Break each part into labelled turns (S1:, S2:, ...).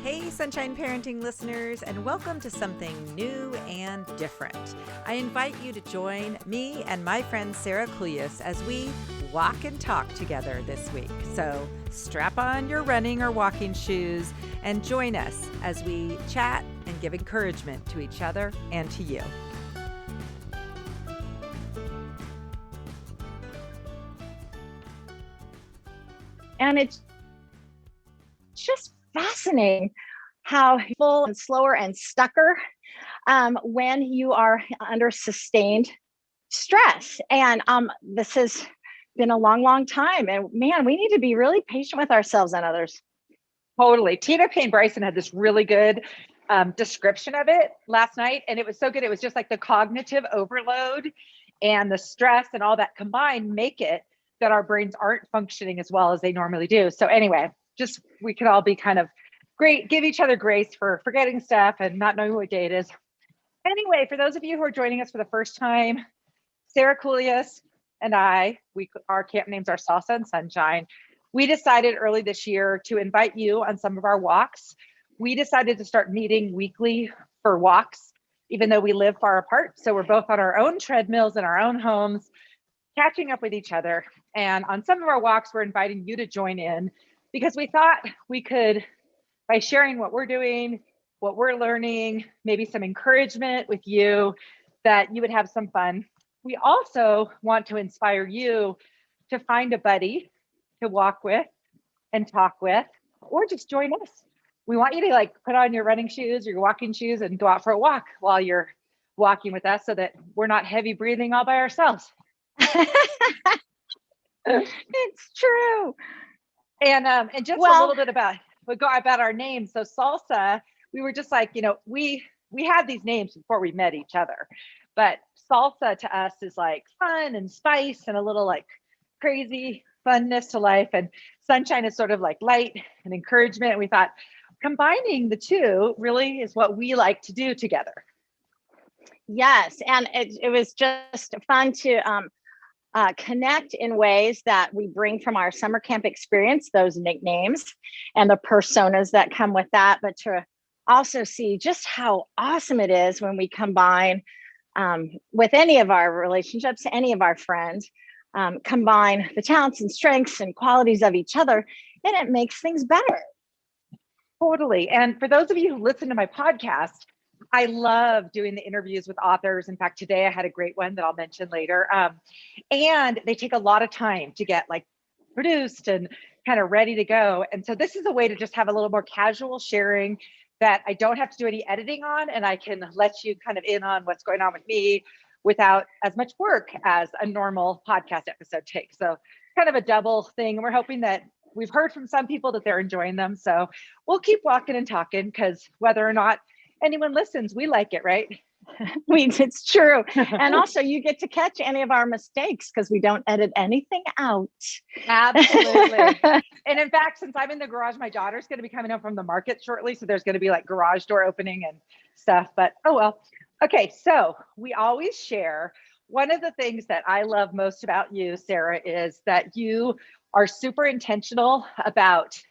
S1: Hey, Sunshine Parenting listeners, and welcome to something new and different. I invite you to join me and my friend Sarah Kuljis as we walk and talk together this week. So strap on your running or walking shoes and join us as we chat and give encouragement to each other and to you.
S2: And it's just fascinating how full and slower and stucker when you are under sustained stress. And this has been a long, long time. And man, we need to be really patient with ourselves and others.
S3: Totally. Tina Payne Bryson had this really good description of it last night. And it was so good. It was just like the cognitive overload and the stress and all that combined make it that our brains aren't functioning as well as they normally do. So anyway, just we could all be kind of great, give each other grace for forgetting stuff and not knowing what day it is. Anyway, for those of you who are joining us for the first time, Sarah Kuljis and our camp names are Salsa and Sunshine. We decided early this year to invite you on some of our walks. We decided to start meeting weekly for walks, even though we live far apart. So we're both on our own treadmills in our own homes, catching up with each other. And on some of our walks, we're inviting you to join in because we thought we could, by sharing what we're doing, what we're learning, maybe some encouragement with you, that you would have some fun. We also want to inspire you to find a buddy to walk with and talk with, or just join us. We want you to put on your running shoes or your walking shoes and go out for a walk while you're walking with us so that we're not heavy breathing all by ourselves.
S2: It's true.
S3: And just a little bit about our names. So Salsa, we were just we had these names before we met each other, but salsa to us is like fun and spice and a little crazy funness to life. And sunshine is sort of like light and encouragement. And we thought combining the two really is what we like to do together.
S2: Yes. And it was just fun to connect in ways that we bring from our summer camp experience, those nicknames and the personas that come with that, but to also see just how awesome it is when we combine with any of our relationships, any of our friends, combine the talents and strengths and qualities of each other, and it makes things better.
S3: Totally. And for those of you who listen to my podcast, I love doing the interviews with authors. In fact, today I had a great one that I'll mention later. And they take a lot of time to get produced and kind of ready to go. And so this is a way to just have a little more casual sharing that I don't have to do any editing on, and I can let you kind of in on what's going on with me without as much work as a normal podcast episode takes. So kind of a double thing. And we're hoping that we've heard from some people that they're enjoying them. So we'll keep walking and talking because whether or not anyone listens, we like it, right?
S2: It's true. And also you get to catch any of our mistakes because we don't edit anything out.
S3: Absolutely. And in fact, since I'm in the garage, my daughter's going to be coming home from the market shortly. So there's going to be garage door opening and stuff, but oh well. Okay. So we always share one of the things that I love most about you, Sarah, is that you are super intentional about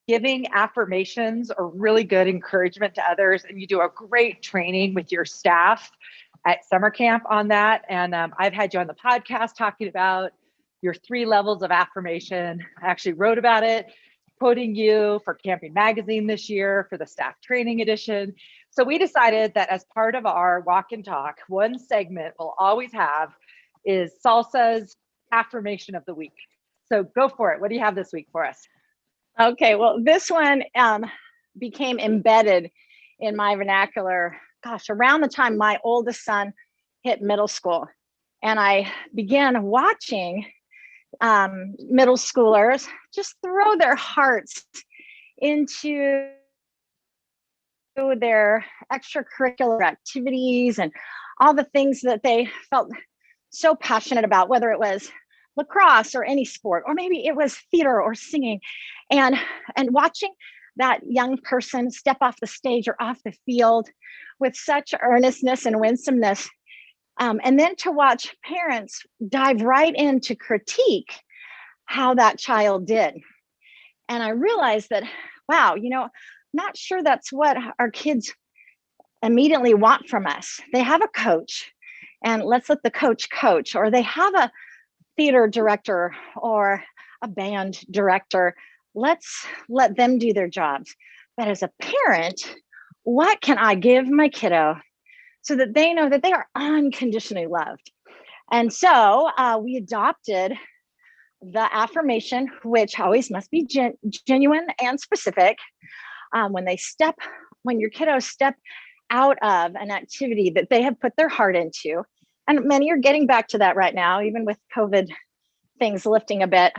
S3: giving affirmations or really good encouragement to others. And you do a great training with your staff at summer camp on that. And I've had you on the podcast talking about your 3 levels of affirmation. I actually wrote about it, quoting you for Camping Magazine this year for the staff training edition. So we decided that as part of our walk and talk, one segment we'll always have is Salsa's affirmation of the week. So go for it. What do you have this week for us?
S2: Okay, well, this one became embedded in my vernacular, around the time my oldest son hit middle school. And I began watching middle schoolers just throw their hearts into their extracurricular activities and all the things that they felt so passionate about, whether it was lacrosse or any sport, or maybe it was theater or singing, and watching that young person step off the stage or off the field with such earnestness and winsomeness. And then to watch parents dive right into critique how that child did. And I realized that, wow, not sure that's what our kids immediately want from us. They have a coach, and let's let the coach coach, or they have a theater director or a band director. Let's let them do their jobs. But as a parent, what can I give my kiddo so that they know that they are unconditionally loved? And so we adopted the affirmation, which always must be genuine and specific. When your kiddos step out of an activity that they have put their heart into, and many are getting back to that right now, even with COVID things lifting a bit,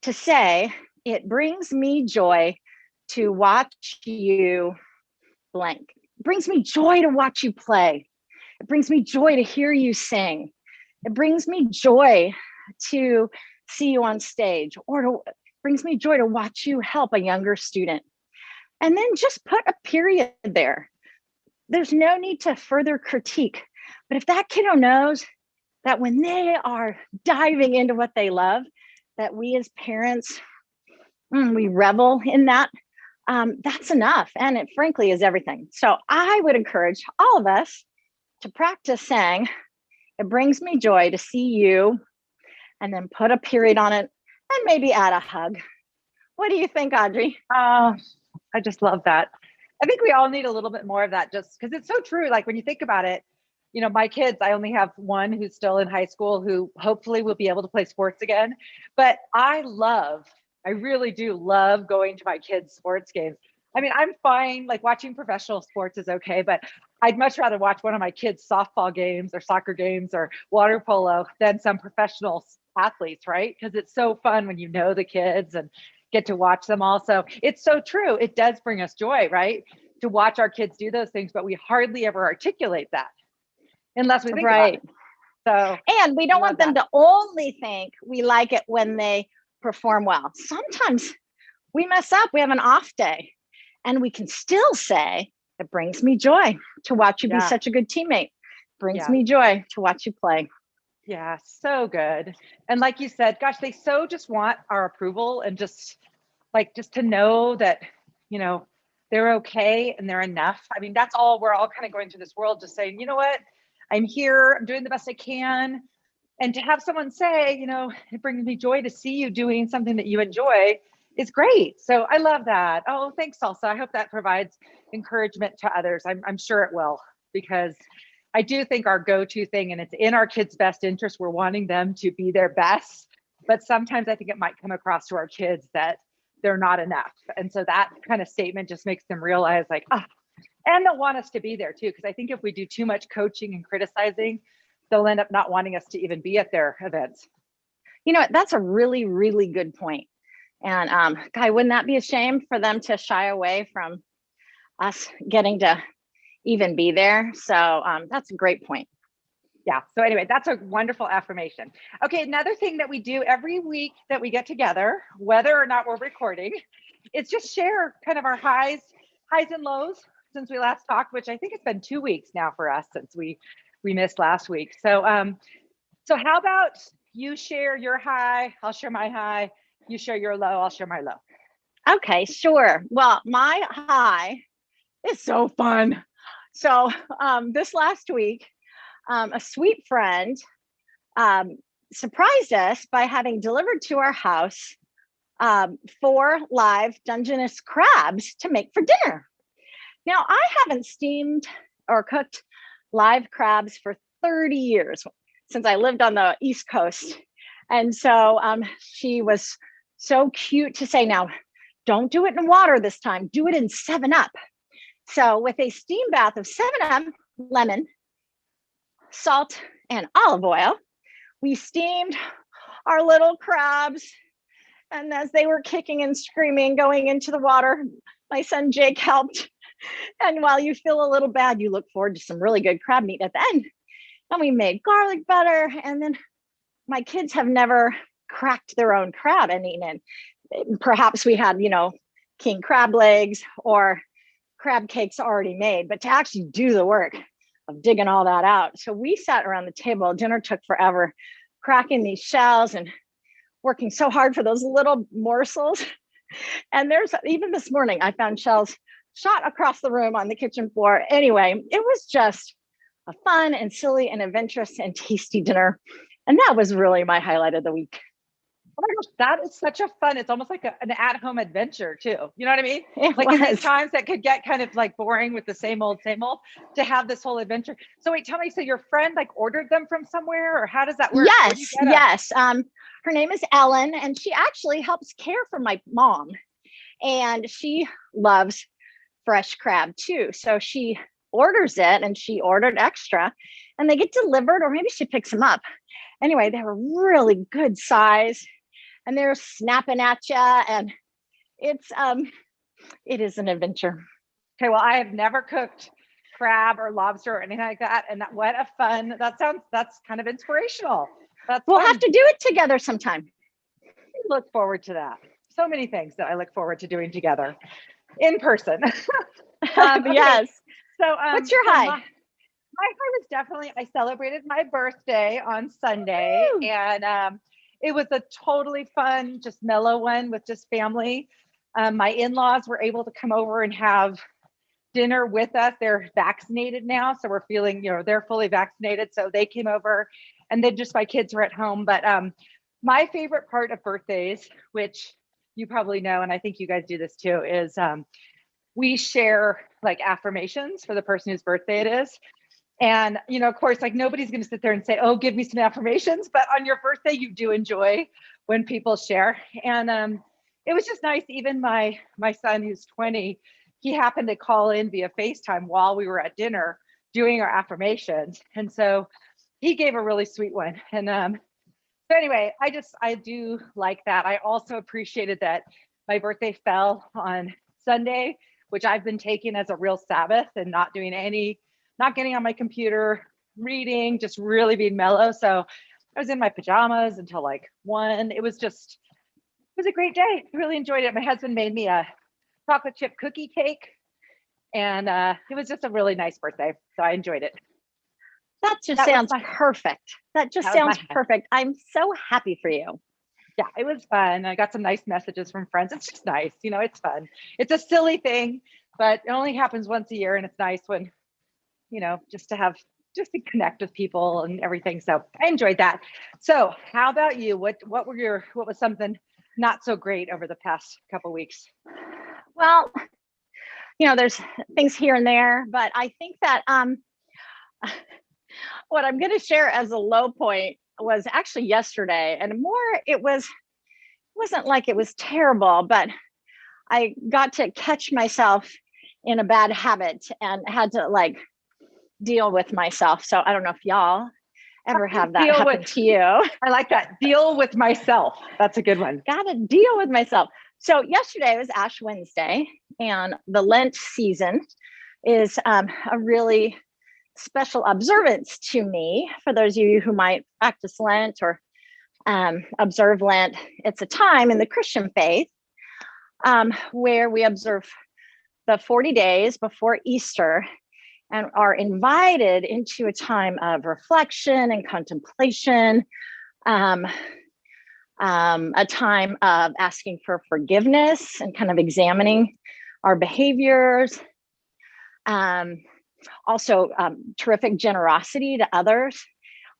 S2: to say, it brings me joy to watch you blank. It brings me joy to watch you play. It brings me joy to hear you sing. It brings me joy to see you on stage, or it brings me joy to watch you help a younger student. And then just put a period there. There's no need to further critique. But if that kiddo knows that when they are diving into what they love, that we as parents, we revel in that, that's enough. And it frankly is everything. So I would encourage all of us to practice saying, it brings me joy to see you, and then put a period on it and maybe add a hug. What do you think, Audrey?
S3: I just love that. I think we all need a little bit more of that, just because it's so true. Like when you think about it, my kids, I only have one who's still in high school who hopefully will be able to play sports again. But I really do love going to my kids' sports games. I mean, I'm fine, like watching professional sports is okay, but I'd much rather watch one of my kids' softball games or soccer games or water polo than some professional athletes, right? Because it's so fun when you know the kids and get to watch them also. It's so true. It does bring us joy, right? To watch our kids do those things, but we hardly ever articulate that unless we think about it. So,
S2: and we don't want them to only think we like it when they perform well. Sometimes we mess up, we have an off day, and we can still say, it brings me joy to watch you be such a good teammate. It brings me joy to watch you play.
S3: Yeah, so good. And like you said, gosh, they so just want our approval and just to know that, they're okay and they're enough. I mean, that's all we're all kind of going through this world, just saying, you know what, I'm here, I'm doing the best I can. And to have someone say, it brings me joy to see you doing something that you enjoy is great. So I love that. Oh, thanks, Salsa. I hope that provides encouragement to others. I'm sure it will, because I do think our go-to thing, and it's in our kids' best interest, we're wanting them to be their best. But sometimes I think it might come across to our kids that they're not enough. And so that kind of statement just makes them realize and they'll want us to be there too. Because I think if we do too much coaching and criticizing, they'll end up not wanting us to even be at their events.
S2: That's a really, really good point. And Guy, wouldn't that be a shame for them to shy away from us getting to even be there? So that's a great point.
S3: Yeah. So anyway, that's a wonderful affirmation. Okay. Another thing that we do every week that we get together, whether or not we're recording, is just share kind of our highs and lows since we last talked, which I think it's been 2 weeks now for us since we missed last week. So, so how about you share your high, I'll share my high, you share your low, I'll share my low.
S2: Okay, sure. Well, my high is so fun. So this last week, a sweet friend surprised us by having delivered to our house 4 live Dungeness crabs to make for dinner. Now, I haven't steamed or cooked live crabs for 30 years, since I lived on the East Coast. And so she was so cute to say, now, don't do it in water this time, do it in 7-Up. So with a steam bath of 7-Up, lemon, salt, and olive oil, we steamed our little crabs. And as they were kicking and screaming, going into the water, my son Jake helped. And while you feel a little bad, you look forward to some really good crab meat at the end. And we made garlic butter. And then my kids have never cracked their own crab and eaten it. Perhaps we had, king crab legs or crab cakes already made, but to actually do the work of digging all that out. So we sat around the table. Dinner took forever, cracking these shells and working so hard for those little morsels. And there's, even this morning, I found shells shot across the room on the kitchen floor. Anyway, it was just a fun and silly and adventurous and tasty dinner. And that was really my highlight of the week.
S3: Oh my gosh, that is such a fun. It's almost like an at-home adventure too. You know what I mean?
S2: It
S3: Like in
S2: was.
S3: these times that could get kind of like boring with the same old, to have this whole adventure. So wait, tell me, so your friend like ordered them from somewhere, or how does that work? Where do you get 'em?
S2: Yes. Her name is Ellen, and she actually helps care for my mom. And she loves fresh crab too. So she orders it, and she ordered extra, and they get delivered, or maybe she picks them up. Anyway, they were really good size, and they're snapping at you, and it is an adventure.
S3: Okay, well, I have never cooked crab or lobster or anything like that, and what a fun. That's kind of inspirational.
S2: We'll have to do it together sometime.
S3: Look forward to that. So many things that I look forward to doing together in person. Okay.
S2: Yes.
S3: So
S2: what's your high?
S3: My high was definitely, I celebrated my birthday on Sunday.
S2: Woo!
S3: And it was a totally fun, just mellow one with just family. My in-laws were able to come over and have dinner with us. They're vaccinated now, so we're feeling, they're fully vaccinated. So they came over, and then just my kids were at home. But my favorite part of birthdays, which you probably know, and I think you guys do this too, is we share like affirmations for the person whose birthday it is. And, of course, like nobody's going to sit there and say, oh, give me some affirmations. But on your birthday, you do enjoy when people share. And it was just nice. Even my son, who's 20, he happened to call in via FaceTime while we were at dinner doing our affirmations. And so he gave a really sweet one. And so anyway, I do like that. I also appreciated that my birthday fell on Sunday, which I've been taking as a real Sabbath and not getting on my computer, reading, just really being mellow. So I was in my pajamas until like 1. It was a great day. I really enjoyed it. My husband made me a chocolate chip cookie cake, and it was just a really nice birthday. So I enjoyed it.
S2: That sounds perfect. That sounds perfect. I'm so happy for you.
S3: Yeah, it was fun. I got some nice messages from friends. It's just nice. It's fun. It's a silly thing, but it only happens once a year, and it's nice when, just to connect with people and everything. So I enjoyed that. So how about you? What was something not so great over the past couple of weeks?
S2: Well, there's things here and there, but I think that what I'm going to share as a low point was actually yesterday, and it wasn't like it was terrible, but I got to catch myself in a bad habit and had to like deal with myself. So I don't know if y'all ever have that happen to you.
S3: I like that. Deal with myself. That's a good one.
S2: Got to deal with myself. So yesterday was Ash Wednesday, and the Lent season is a really special observance to me. For those of you who might practice Lent or observe Lent, it's a time in the Christian faith where we observe the 40 days before Easter and are invited into a time of reflection and contemplation, a time of asking for forgiveness and kind of examining our behaviors. Also, terrific generosity to others,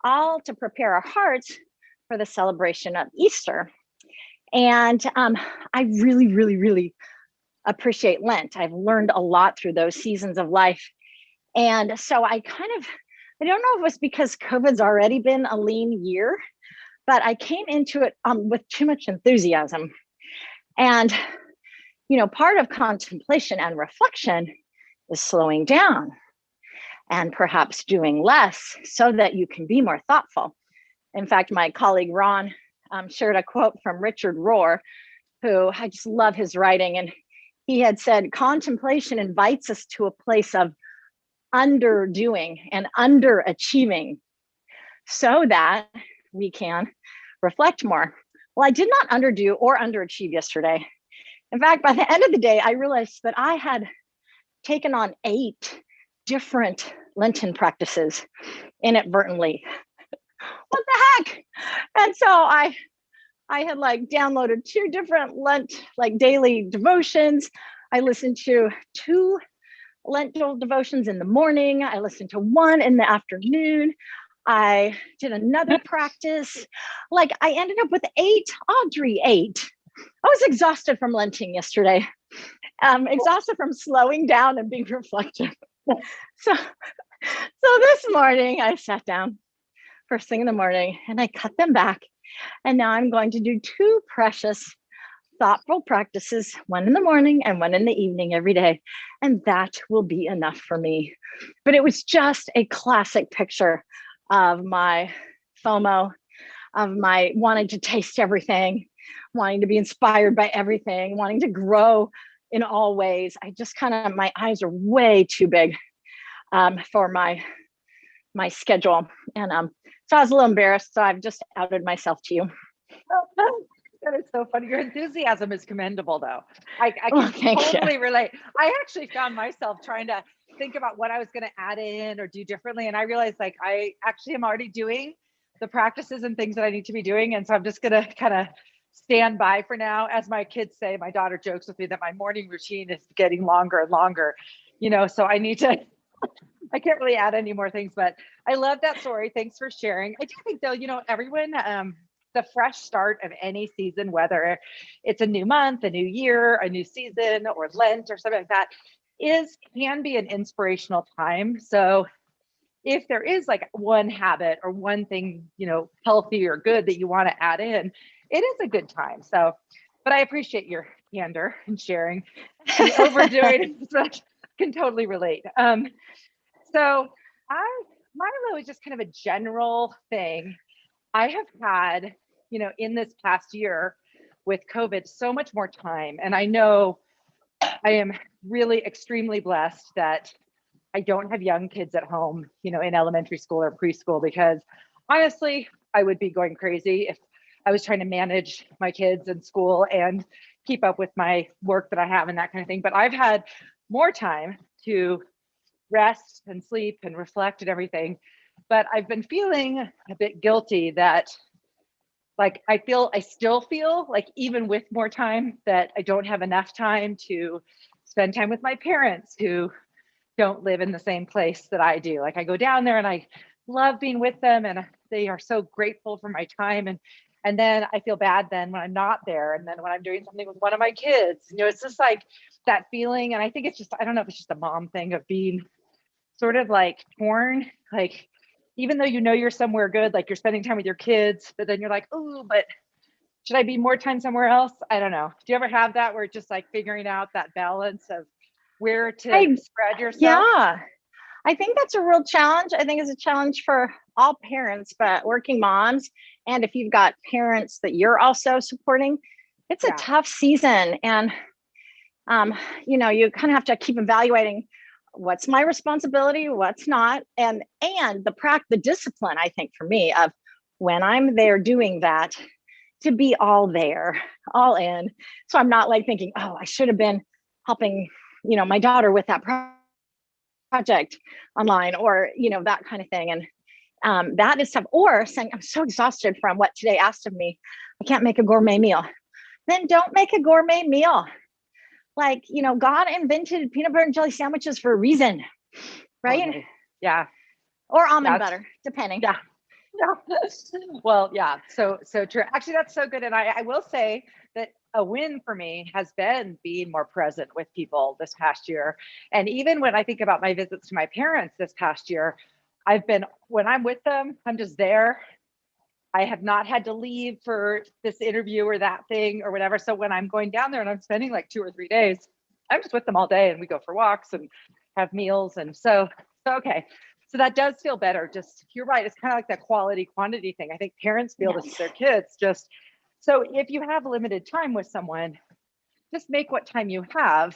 S2: all to prepare our hearts for the celebration of Easter. And I really, really, really appreciate Lent. I've learned a lot through those seasons of life. And so I don't know if it was because COVID's already been a lean year, but I came into it with too much enthusiasm. And, part of contemplation and reflection is slowing down and perhaps doing less so that you can be more thoughtful. In fact, my colleague Ron shared a quote from Richard Rohr, who I just love his writing. And he had said, contemplation invites us to a place of underdoing and underachieving so that we can reflect more. Well, I did not underdo or underachieve yesterday. In fact, by the end of the day, I realized that I had taken on 8 different Lenten practices inadvertently. What the heck? And so I had like downloaded 2 different Lent like daily devotions. I listened to 2 lentil devotions in the morning. I listened to 1 in the afternoon. I did another practice. Like I ended up with 8, Audrey 8. I was exhausted from lenting yesterday. Exhausted from slowing down and being reflective. So this morning I sat down first thing in the morning and I cut them back. And now I'm going to do 2 precious, thoughtful practices, 1 in the morning and 1 in the evening every day. And that will be enough for me. But it was just a classic picture of my FOMO, of my wanting to taste everything, wanting to be inspired by everything, wanting to grow in all ways. I just my eyes are way too big for my schedule. And so I was a little embarrassed. So I've just outed myself to you.
S3: That is so funny. Your enthusiasm is commendable, though. I can totally relate. I actually found myself trying to think about what I was going to add in or do differently. And I realized like I actually am already doing the practices and things that I need to be doing. And so I'm just going to kind of stand by for now. As my kids say, my daughter jokes with me that my morning routine is getting longer and longer, so I need to, I can't really add any more things, but I love that story. Thanks for sharing. I do think though, everyone, the fresh start of any season, whether it's a new month, a new year, a new season, or Lent or something like that, can be an inspirational time. So if there is like one habit or one thing, healthy or good that you want to add in, it is a good time. So, but I appreciate your candor and sharing. The overdoing it can totally relate. So mine really was just kind of a general thing. I have had, in this past year with COVID, so much more time. And I know I am really extremely blessed that I don't have young kids at home, in elementary school or preschool, because honestly, I would be going crazy if I was trying to manage my kids in school and keep up with my work that I have and that kind of thing. But I've had more time to rest and sleep and reflect and everything. But I've been feeling a bit guilty that like I still feel like even with more time that I don't have enough time to spend time with my parents who don't live in the same place that I do. Like I go down there and I love being with them and they are so grateful for my time. And then I feel bad then when I'm not there. And then when I'm doing something with one of my kids, it's just like that feeling. And I think it's just, I don't know if it's just a mom thing of being sort of like torn, like even though you're somewhere good, like you're spending time with your kids, but then you're like, oh, but should I be more time somewhere else? I don't know. Do you ever have that where it's just like figuring out that balance of where to spread yourself?
S2: Yeah, I think that's a real challenge. I think it's a challenge for all parents, but working moms. And if you've got parents that you're also supporting, it's a tough season. And, you kind of have to keep evaluating what's my responsibility, what's not. And the discipline, I think for me, of when I'm there doing that, to be all there, all in. So I'm not like thinking, oh, I should have been helping, my daughter with that project online or, that kind of thing. And that is tough. Or saying, I'm so exhausted from what today asked of me. I can't make a gourmet meal. Then don't make a gourmet meal. Like, God invented peanut butter and jelly sandwiches for a reason, right?
S3: Totally. Yeah.
S2: Or almond butter, depending.
S3: Yeah. Well, yeah. So true. Actually, that's so good. And I will say that a win for me has been being more present with people this past year. And even when I think about my visits to my parents this past year, when I'm with them, I'm just there. I have not had to leave for this interview or that thing or whatever. So when I'm going down there and I'm spending like 2 or 3 days, I'm just with them all day and we go for walks and have meals. And so okay. So that does feel better. Just, you're right. It's kind of like that quality quantity thing. I think parents feel this with their kids. So if you have limited time with someone, just make what time you have,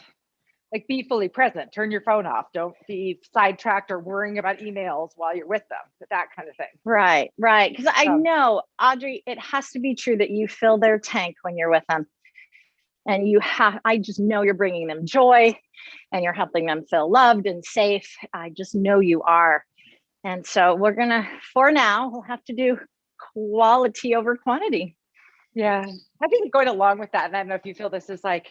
S3: like be fully present, turn your phone off. Don't be sidetracked or worrying about emails while you're with them, that kind of thing.
S2: Right. Because I know, Audrey, it has to be true that you fill their tank when you're with them. And I just know you're bringing them joy and you're helping them feel loved and safe. I just know you are. And so for now, we'll have to do quality over quantity.
S3: Yeah. I think going along with that, and I don't know if you feel this is like,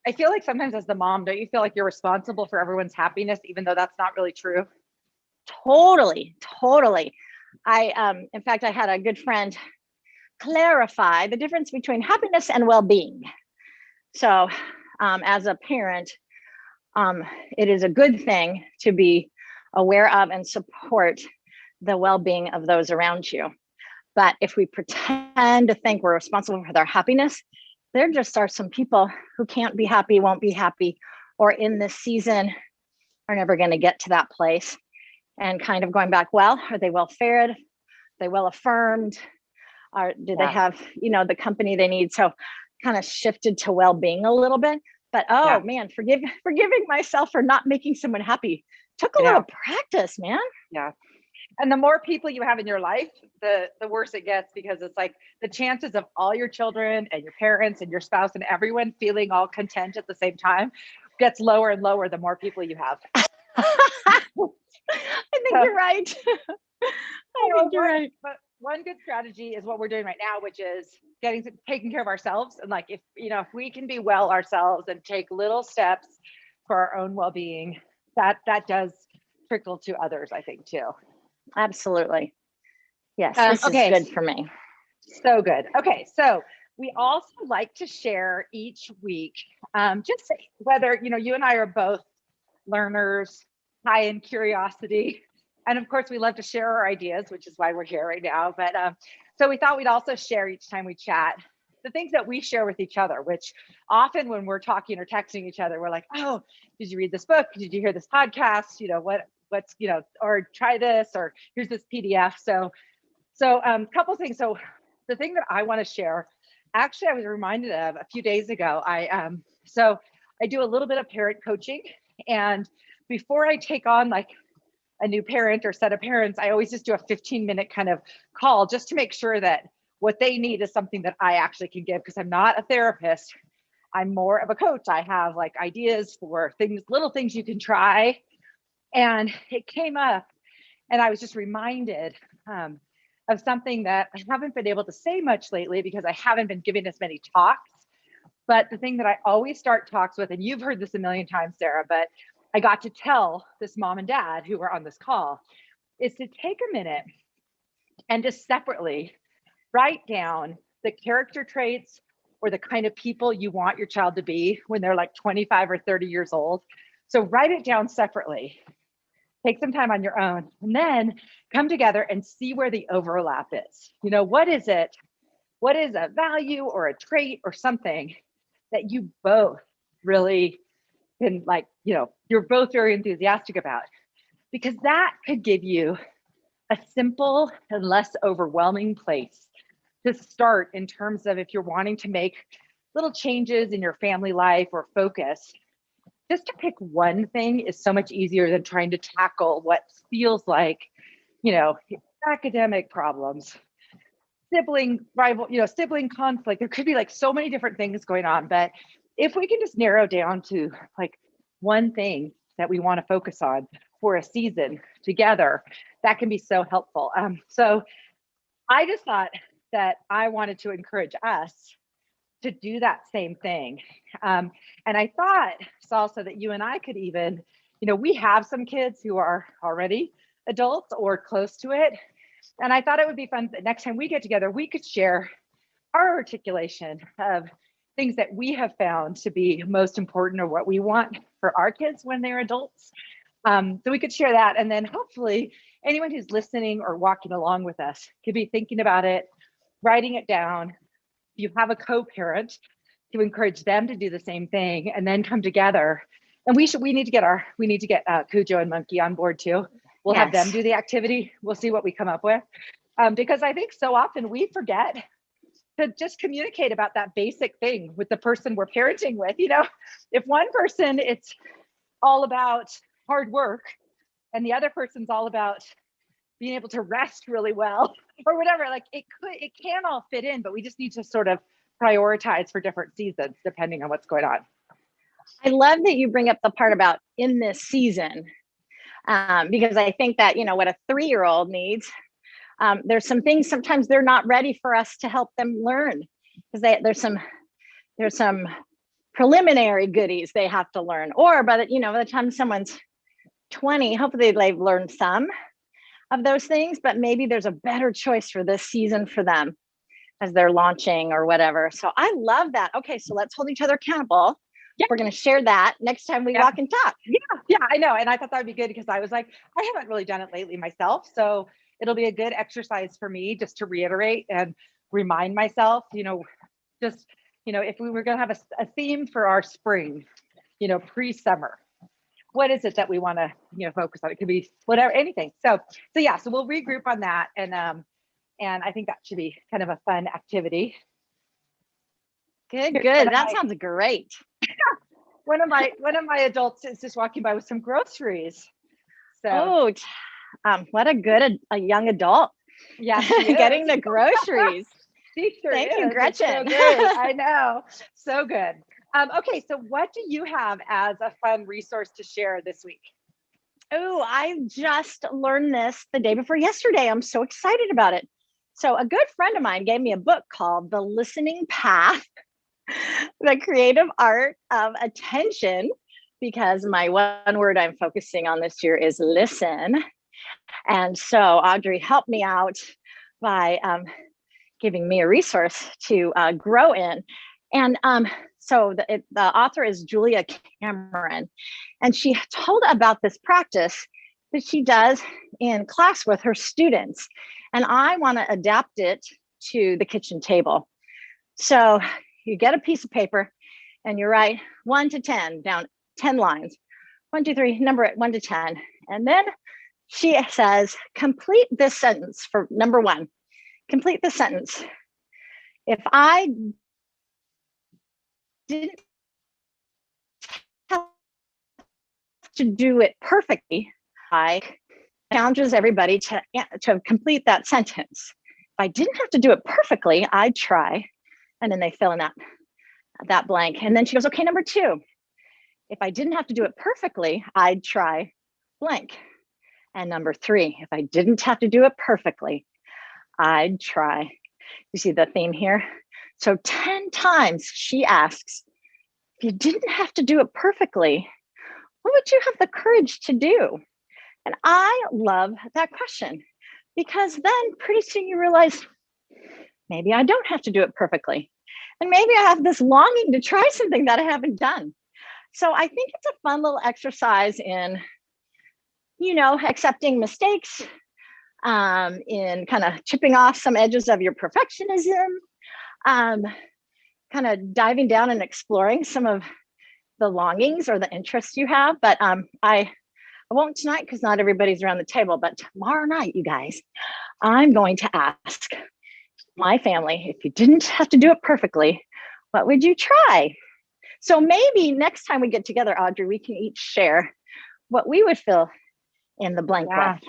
S3: I feel like sometimes as the mom, don't you feel like you're responsible for everyone's happiness, even though that's not really true?
S2: Totally. In fact, I had a good friend clarify the difference between happiness and well-being. So, as a parent, it is a good thing to be aware of and support the well-being of those around you. But if we pretend to think we're responsible for their happiness, there just are some people who can't be happy, won't be happy, or in this season are never going to get to that place. And kind of going back, well, are they well fed? Are they well affirmed? Or do they have, the company they need? So kind of shifted to well-being a little bit. But man, forgiving myself for not making someone happy took a little practice, man.
S3: Yeah. And the more people you have in your life, the worse it gets, because it's like the chances of all your children and your parents and your spouse and everyone feeling all content at the same time gets lower and lower the more people you have.
S2: I think you're right.
S3: But one good strategy is what we're doing right now, which is taking care of ourselves. And like, if we can be well ourselves and take little steps for our own well-being, that does trickle to others, I think, too.
S2: Absolutely. Yes. This is good for me.
S3: So good. Okay. So we also like to share each week, just whether, you and I are both learners, high in curiosity. And of course, we love to share our ideas, which is why we're here right now. But so we thought we'd also share each time we chat the things that we share with each other, which often when we're talking or texting each other, we're like, oh, did you read this book? Did you hear this podcast? What's, or try this, or here's this PDF. So couple things. So the thing that I want to share, actually, I was reminded of a few days ago. I do a little bit of parent coaching, and before I take on like a new parent or set of parents, I always just do a 15-minute kind of call just to make sure that what they need is something that I actually can give, because I'm not a therapist. I'm more of a coach. I have like ideas for things, little things you can try. And it came up, and I was just reminded of something that I haven't been able to say much lately because I haven't been giving as many talks. But the thing that I always start talks with, and you've heard this a million times, Sarah, but I got to tell this mom and dad who were on this call, is to take a minute and just separately write down the character traits or the kind of people you want your child to be when they're like 25 or 30 years old. So write it down separately, take some time on your own, and then come together and see where the overlap is. What is it? What is a value or a trait or something that you both really can, like, you're both very enthusiastic about? Because that could give you a simple and less overwhelming place to start in terms of if you're wanting to make little changes in your family life or focus. Just to pick one thing is so much easier than trying to tackle what feels like, academic problems, sibling conflict. There could be like so many different things going on. But if we can just narrow down to like one thing that we want to focus on for a season together, that can be so helpful. So I just thought that I wanted to encourage us to do that same thing. And I thought, Salsa, that you and I could even, we have some kids who are already adults or close to it. And I thought it would be fun that next time we get together, we could share our articulation of things that we have found to be most important or what we want for our kids when they're adults. So we could share that. And then hopefully anyone who's listening or walking along with us could be thinking about it, writing it down. You have a co-parent to encourage them to do the same thing, and then come together. And we need to get Cujo and Monke on board too. We'll have them do the activity. We'll see what we come up with. Because I think so often we forget to just communicate about that basic thing with the person we're parenting with. If one person, it's all about hard work, and the other person's all about being able to rest really well or whatever, like it can all fit in, but we just need to sort of prioritize for different seasons depending on what's going on.
S2: I love that you bring up the part about in this season, because I think that, what a 3-year-old needs, there's some things sometimes they're not ready for us to help them learn, because there's some preliminary goodies they have to learn, or by the time someone's 20, hopefully they've learned some of those things, but maybe there's a better choice for this season for them as they're launching or whatever. So I love that. Okay, so let's hold each other accountable. Yeah. We're going to share that next time we walk and talk.
S3: Yeah, I know. And I thought that would be good because I was like, I haven't really done it lately myself. So it'll be a good exercise for me just to reiterate and remind myself, just, if we were going to have a theme for our spring, pre-summer, what is it that we want to, focus on? It could be whatever, anything. So we'll regroup on that. And I think that should be kind of a fun activity.
S2: Good. That sounds great.
S3: One of my adults is just walking by with some groceries. So
S2: what a young adult.
S3: Yeah,
S2: getting the groceries. Thank you, Gretchen.
S3: So good. I know. So good. Okay, so what do you have as a fun resource to share this week?
S2: Oh, I just learned this the day before yesterday. I'm so excited about it. So a good friend of mine gave me a book called The Listening Path, The Creative Art of Attention, because my one word I'm focusing on this year is listen. And so Audrey helped me out by giving me a resource to grow in. And so the author is Julia Cameron, and she told about this practice that she does in class with her students. And I want to adapt it to the kitchen table. So you get a piece of paper and you write 1 to 10 down 10 lines, 1, 2, 3, number it 1 to 10. And then she says, complete this sentence for number 1. Complete the sentence. If I didn't have to do it perfectly, I challenges everybody to complete that sentence. If I didn't have to do it perfectly, I'd try. And then they fill in that blank. And then she goes, okay, number 2. If I didn't have to do it perfectly, I'd try blank. And number 3, if I didn't have to do it perfectly, I'd try. You see the theme here? So 10 times she asks, if you didn't have to do it perfectly, what would you have the courage to do? And I love that question, because then pretty soon you realize, maybe I don't have to do it perfectly. And maybe I have this longing to try something that I haven't done. So I think it's a fun little exercise in, accepting mistakes, in kind of chipping off some edges of your perfectionism, kind of diving down and exploring some of the longings or the interests you have. But I won't tonight because not everybody's around the table, but tomorrow night, you guys, I'm going to ask my family, if you didn't have to do it perfectly, what would you try? So maybe next time we get together, Audrey, we can each share what we would fill in the blank with.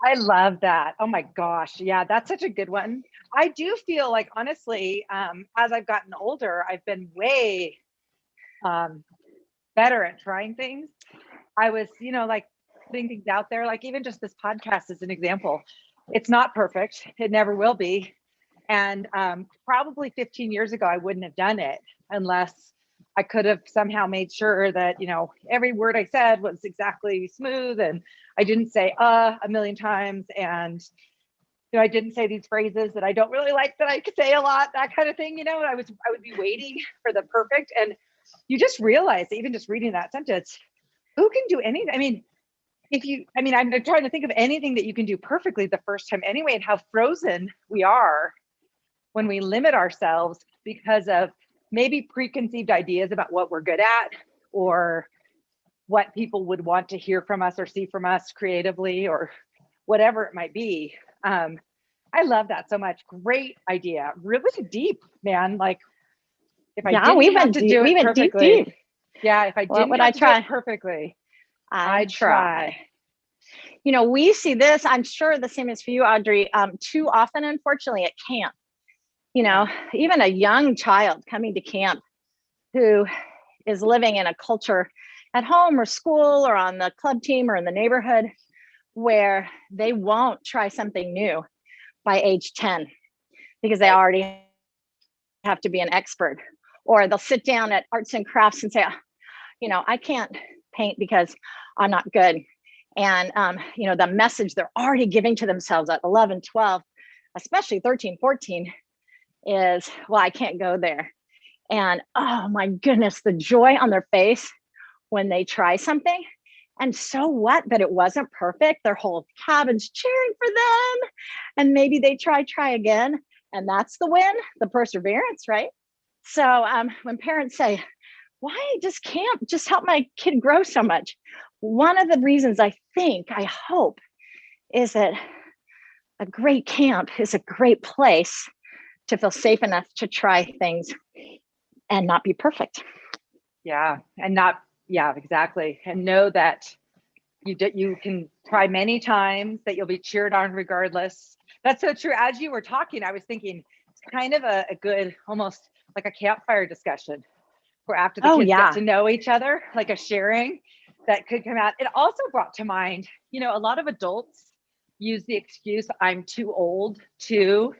S3: I love that. Oh my gosh. Yeah, that's such a good one. I do feel like, honestly, as I've gotten older, I've been way better at trying things. I was, putting things out there, like even just this podcast is an example. It's not perfect. It never will be. And probably 15 years ago, I wouldn't have done it unless I could have somehow made sure that, every word I said was exactly smooth, and I didn't say a million times, and I didn't say these phrases that I don't really like that I could say a lot, that kind of thing. I would be waiting for the perfect. And you just realize, even just reading that sentence, who can do anything? I'm trying to think of anything that you can do perfectly the first time anyway, and how frozen we are when we limit ourselves because of maybe preconceived ideas about what we're good at or what people would want to hear from us or see from us creatively or whatever it might be. I love that so much. Great idea. Really deep, man. Like if I didn't have to do it perfectly. Deep. Yeah, if I didn't have to do it perfectly, I'd try.
S2: We see this, I'm sure the same is for you, Audrey, too often, unfortunately, at camp. Even a young child coming to camp who is living in a culture at home or school or on the club team or in the neighborhood where they won't try something new by age 10 because they already have to be an expert, Or they'll sit down at arts and crafts and say, I can't paint because I'm not good. And, the message they're already giving to themselves at 11, 12, especially 13, 14 is, well, I can't go there. And oh my goodness, the joy on their face when they try something. And so what that it wasn't perfect, their whole cabin's cheering for them. And maybe they try again. And that's the win, the perseverance, right? So when parents say, why just camp just help my kid grow so much? One of the reasons I hope is that a great camp is a great place to feel safe enough to try things and not be perfect.
S3: Yeah. Exactly. And know that you can try many times, that you'll be cheered on regardless. That's so true. As you were talking, I was thinking it's kind of a good, almost like a campfire discussion where after the kids get to know each other, like a sharing that could come out. It also brought to mind, a lot of adults use the excuse, I'm too old to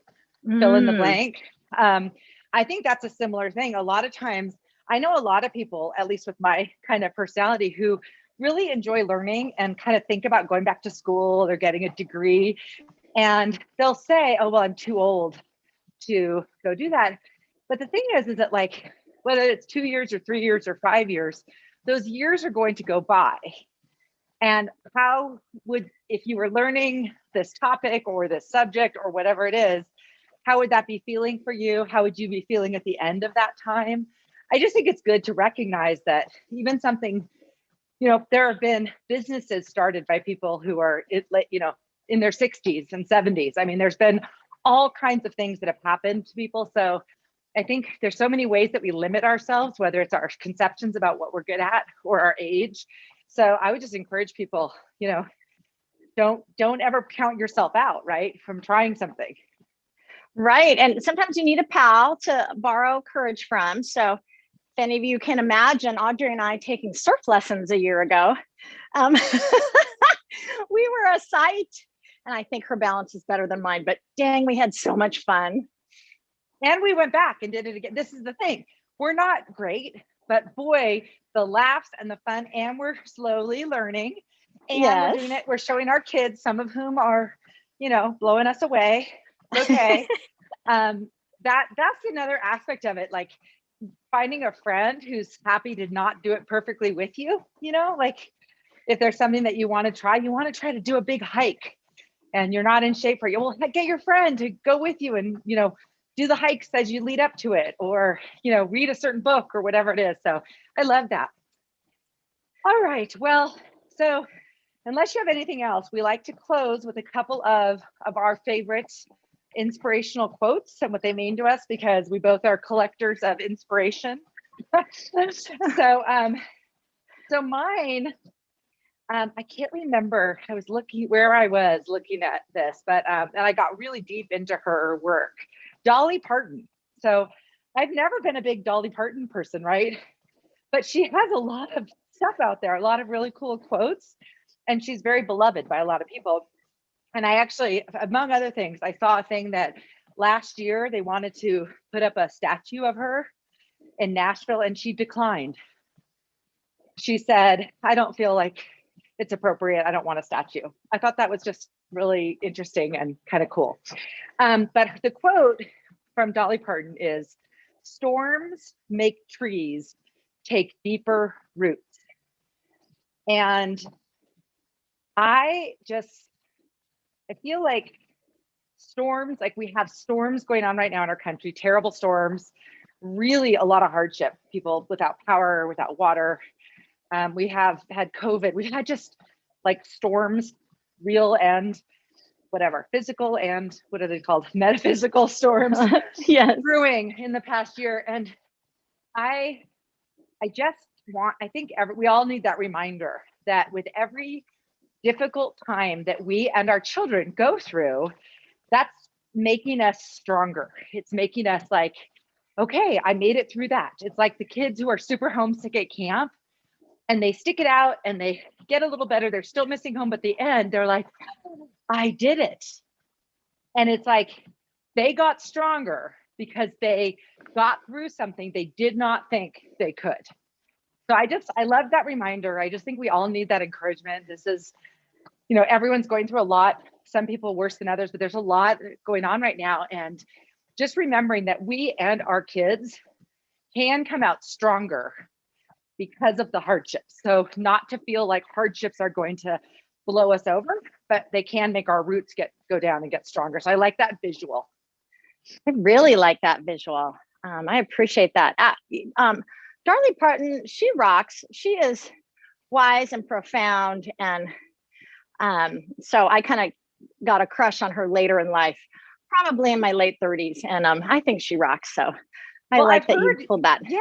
S3: fill in the blank. I think that's a similar thing. A lot of times, I know a lot of people, at least with my kind of personality, who really enjoy learning and kind of think about going back to school or getting a degree. And they'll say, oh, well, I'm too old to go do that. But the thing is that like, whether it's 2 years or 3 years or 5 years, those years are going to go by. And how would, if you were learning this topic or this subject or whatever it is, how would that be feeling for you? How would you be feeling at the end of that time? I just think it's good to recognize that even something, there have been businesses started by people who are, in their 60s and 70s. I mean, there's been all kinds of things that have happened to people. So I think there's so many ways that we limit ourselves, whether it's our conceptions about what we're good at or our age. So I would just encourage people, don't ever count yourself out, right, from trying something.
S2: Right. And sometimes you need a pal to borrow courage from. So if any of you can imagine Audrey and I taking surf lessons a year ago, we were a sight. And I think her balance is better than mine, but dang, we had so much fun.
S3: And we went back and did it again. This is the thing. We're not great, but boy, the laughs and the fun, and we're slowly learning. And we're doing it. We're showing our kids, some of whom are, blowing us away. Okay. That's another aspect of it. Like finding a friend who's happy to not do it perfectly with you, like if there's something that you want to try to do a big hike and you're not in shape for it. Well, get your friend to go with you and, do the hikes as you lead up to it, or, read a certain book or whatever it is. So I love that. All right. Well, so unless you have anything else, we like to close with a couple of our favorite inspirational quotes and what they mean to us, because we both are collectors of inspiration. So mine, I can't remember. I was looking where I was looking at this, but and I got really deep into her work. Dolly Parton. So I've never been a big Dolly Parton person, right? But she has a lot of stuff out there, a lot of really cool quotes, and she's very beloved by a lot of people. And I actually, among other things, I saw a thing that last year they wanted to put up a statue of her in Nashville, and she declined. She said, I don't feel like it's appropriate. I don't want a statue. I thought that was just really interesting and kind of cool. But the quote from Dolly Parton is, storms make trees take deeper roots. And I feel like storms, like we have storms going on right now in our country, terrible storms, really a lot of hardship, people without power, without water. We have had COVID. We've had just like storms, real and whatever, physical and what are they called? Metaphysical storms brewing in the past year. And I think we all need that reminder that with every difficult time that we and our children go through, that's making us stronger. It's making us like, okay, I made it through that. It's like the kids who are super homesick at camp and they stick it out and they get a little better. They're still missing home, but at the end, they're like, I did it. And it's like, they got stronger because they got through something they did not think they could. So I love that reminder. I just think we all need that encouragement. This is, everyone's going through a lot, some people worse than others, but there's a lot going on right now. And just remembering that we and our kids can come out stronger because of the hardships. So not to feel like hardships are going to blow us over, but they can make our roots go down and get stronger. So I like that visual.
S2: I really like that visual. I appreciate that. Dolly Parton, she rocks. She is wise and profound. And so I kind of got a crush on her later in life, probably in my late 30s. And I think she rocks. So I like that you pulled that.
S3: Yeah.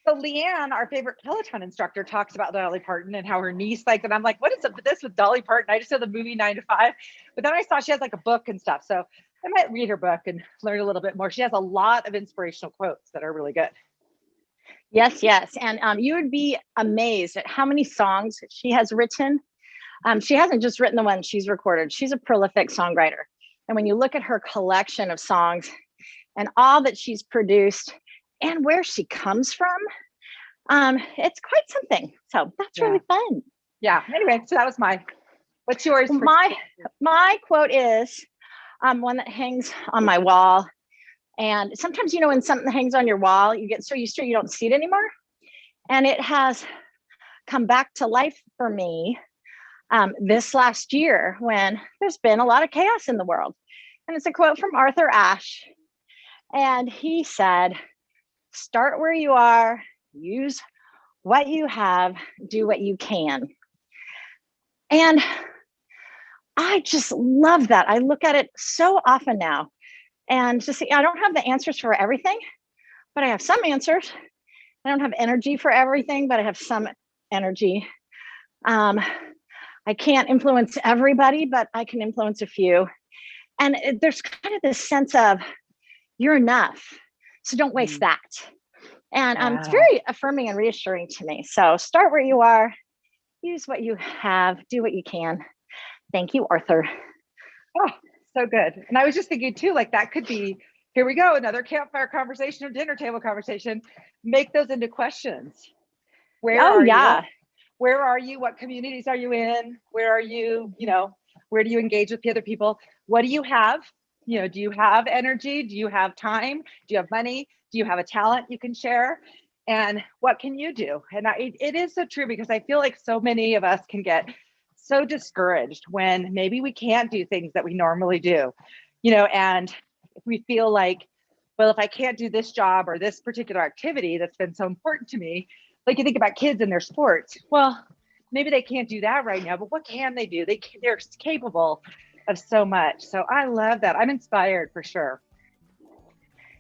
S3: So Leanne, our favorite Peloton instructor, talks about Dolly Parton and how her knee spiked. And I'm like, what is this with Dolly Parton? I just saw the movie 9 to 5, but then I saw she has like a book and stuff. So I might read her book and learn a little bit more. She has a lot of inspirational quotes that are really good.
S2: Yes. And you would be amazed at how many songs she has written. She hasn't just written the ones she's recorded. She's a prolific songwriter. And when you look at her collection of songs and all that she's produced and where she comes from, it's quite something. So that's really fun.
S3: Yeah. Anyway, so that was what's yours?
S2: My quote is one that hangs on my wall. And sometimes, when something hangs on your wall, you get so used to it, you don't see it anymore. And it has come back to life for me this last year when there's been a lot of chaos in the world. And it's a quote from Arthur Ashe. And he said, start where you are, use what you have, do what you can. And I just love that. I look at it so often now. And just I don't have the answers for everything, but I have some answers. I don't have energy for everything, but I have some energy. I can't influence everybody, but I can influence a few. And there's kind of this sense of you're enough. So don't waste that. And it's very affirming and reassuring to me. So start where you are, use what you have, do what you can. Thank you, Arthur.
S3: Oh, so good. And I was just thinking too, like that could be, here we go, another campfire conversation or dinner table conversation. Make those into questions. Where are you? Where are you? What communities are you in? Where are you? Where do you engage with the other people? What do you have? Do you have energy? Do you have time? Do you have money? Do you have a talent you can share? And what can you do? And it is so true, because I feel like so many of us can get so discouraged when maybe we can't do things that we normally do, and if we feel like, well, if I can't do this job or this particular activity that's been so important to me, like you think about kids and their sports, well, maybe they can't do that right now, but what can they do? They're capable of so much. So I love that. I'm inspired for sure.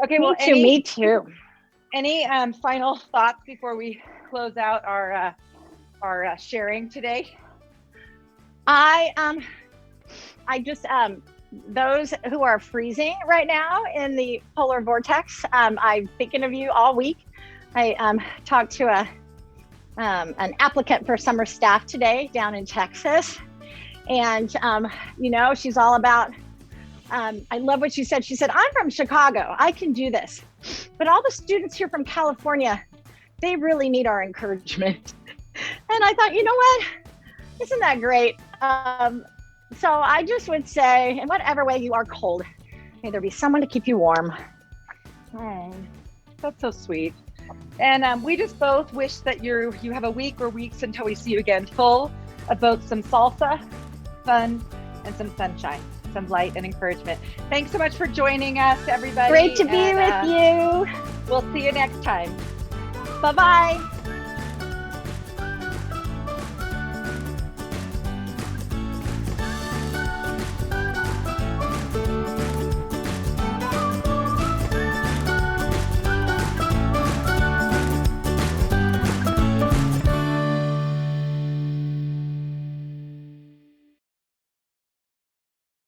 S3: Okay.
S2: Me too.
S3: Any final thoughts before we close out our sharing today?
S2: I just those who are freezing right now in the polar vortex, I'm thinking of you all week. I talked to an applicant for summer staff today down in Texas, and she's all about. I love what she said. She said, "I'm from Chicago. I can do this, but all the students here from California, they really need our encouragement." And I thought, you know what? Isn't that great? So I just would say, in whatever way you are cold, may there be someone to keep you warm.
S3: Oh, that's so sweet. And we just both wish that you have a week or weeks until we see you again, full of both some salsa, fun, and some sunshine, some light and encouragement. Thanks so much for joining us, everybody.
S2: Great to be with you.
S3: We'll see you next time.
S2: Bye-bye.